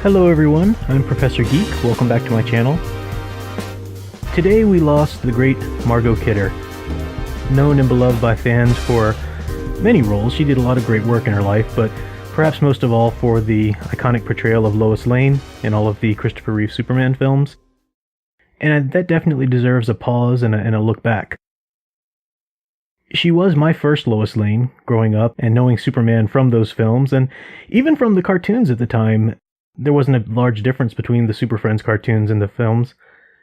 Hello everyone, I'm Professor Geek. Welcome back to my channel. Today we lost the great Margot Kidder. Known and beloved by fans for many roles, she did a lot of great work in her life, but perhaps most of all for the iconic portrayal of Lois Lane in all of the Christopher Reeve Superman films. And that definitely deserves a pause and a look back. She was my first Lois Lane growing up and knowing Superman from those films, and even from the cartoons at the time. There wasn't a large difference between the Super Friends cartoons and the films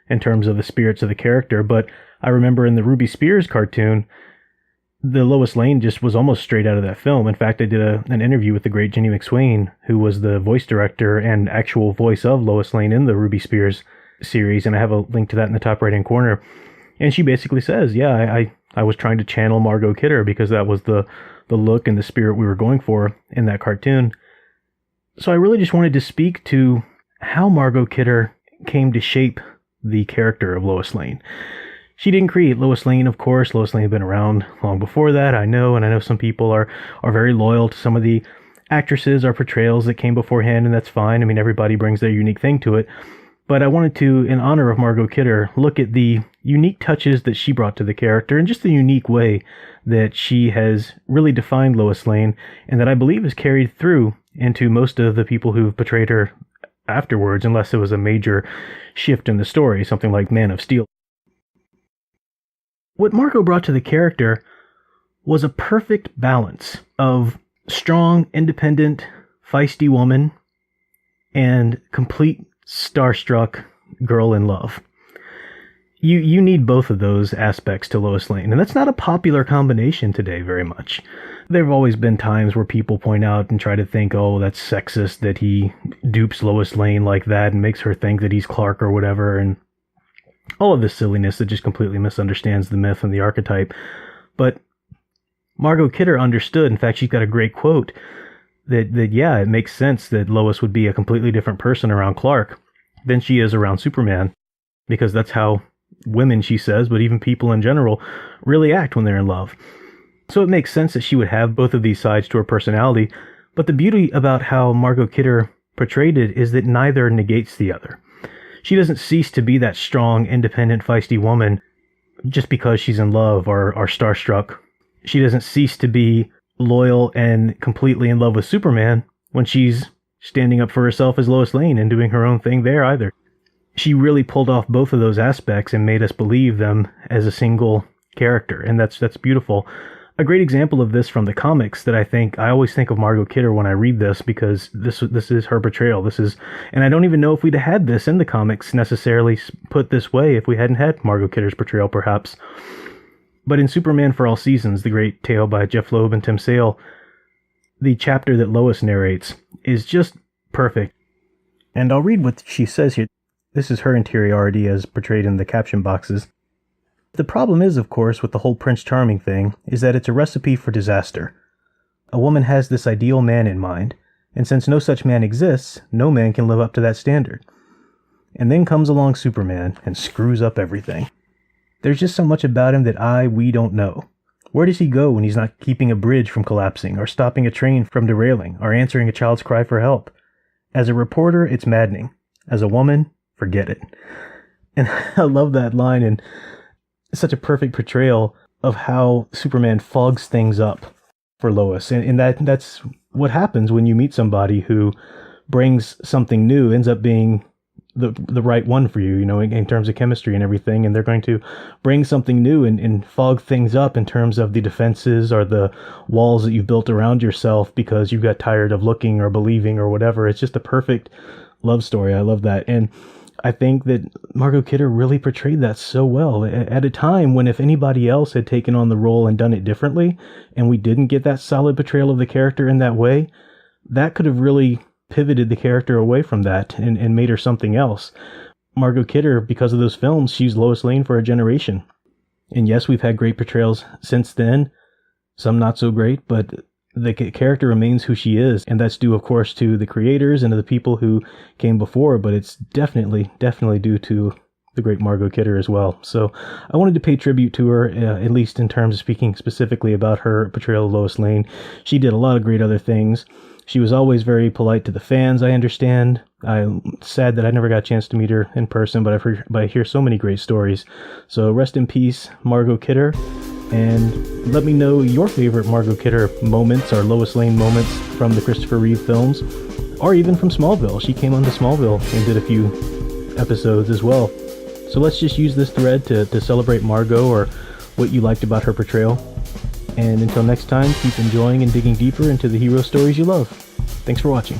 in terms of the spirits of the character, but I remember in the Ruby Spears cartoon, the Lois Lane just was almost straight out of that film. In fact, I did an interview with the great Jenny McSwain, who was the voice director and actual voice of Lois Lane in the Ruby Spears series, and I have a link to that in the top right-hand corner. And she basically says, yeah, I was trying to channel Margot Kidder because that was the look and the spirit we were going for in that cartoon. So I really just wanted to speak to how Margot Kidder came to shape the character of Lois Lane. She didn't create Lois Lane, of course. Lois Lane had been around long before that, I know, and I know some people are very loyal to some of the actresses or portrayals that came beforehand, and that's fine. I mean, everybody brings their unique thing to it. But I wanted to, in honor of Margot Kidder, look at the unique touches that she brought to the character and just the unique way that she has really defined Lois Lane and that I believe is carried through into most of the people who've portrayed her afterwards, unless it was a major shift in the story, something like Man of Steel. What Margot brought to the character was a perfect balance of strong, independent, feisty woman and complete starstruck girl in love. You need both of those aspects to Lois Lane, and that's not a popular combination today very much. There have always been times where people point out and try to think, oh, that's sexist that he dupes Lois Lane like that and makes her think that he's Clark or whatever, and all of this silliness that just completely misunderstands the myth and the archetype. But Margot Kidder understood. In fact, she's got a great quote that yeah, it makes sense that Lois would be a completely different person around Clark than she is around Superman, because that's how women, she says, but even people in general, really act when they're in love. So it makes sense that she would have both of these sides to her personality, but the beauty about how Margot Kidder portrayed it is that neither negates the other. She doesn't cease to be that strong, independent, feisty woman just because she's in love or starstruck. She doesn't cease to be loyal and completely in love with Superman when she's standing up for herself as Lois Lane and doing her own thing there either. She really pulled off both of those aspects and made us believe them as a single character, and that's beautiful. A great example of this from the comics that I always think of Margot Kidder when I read this, because this is her portrayal. And I don't even know if we'd have had this in the comics necessarily put this way if we hadn't had Margot Kidder's portrayal, perhaps. But in Superman for All Seasons, the great tale by Jeff Loeb and Tim Sale, the chapter that Lois narrates is just perfect. And I'll read what she says here. This is her interiority as portrayed in the caption boxes. The problem is, of course, with the whole Prince Charming thing, is that it's a recipe for disaster. A woman has this ideal man in mind, and since no such man exists, no man can live up to that standard. And then comes along Superman and screws up everything. There's just so much about him that we don't know. Where does he go when he's not keeping a bridge from collapsing, or stopping a train from derailing, or answering a child's cry for help? As a reporter, it's maddening. As a woman, forget it. And I love that line, and it's such a perfect portrayal of how Superman fogs things up for Lois. And that's what happens when you meet somebody who brings something new, ends up being the right one for you, in terms of chemistry and everything, and they're going to bring something new and fog things up in terms of the defenses or the walls that you've built around yourself because you got tired of looking or believing or whatever. It's just a perfect love story. I love that. And I think that Margot Kidder really portrayed that so well at a time when if anybody else had taken on the role and done it differently, and we didn't get that solid portrayal of the character in that way, that could have really pivoted the character away from that and made her something else. Margot Kidder, because of those films, she's Lois Lane for a generation. And yes, we've had great portrayals since then, some not so great, but the character remains who she is, and that's due, of course, to the creators and to the people who came before, but it's definitely due to the great Margot Kidder as well. So I wanted to pay tribute to her, at least in terms of speaking specifically about her portrayal of Lois Lane. She did a lot of great other things. She was always very polite to the fans, I understand. I'm sad that I never got a chance to meet her in person, but I hear so many great stories. So rest in peace, Margot Kidder. And let me know your favorite Margot Kidder moments or Lois Lane moments from the Christopher Reeve films, or even from Smallville. She came on to Smallville and did a few episodes as well. So let's just use this thread to celebrate Margot, or what you liked about her portrayal. And until next time, keep enjoying and digging deeper into the hero stories you love. Thanks for watching.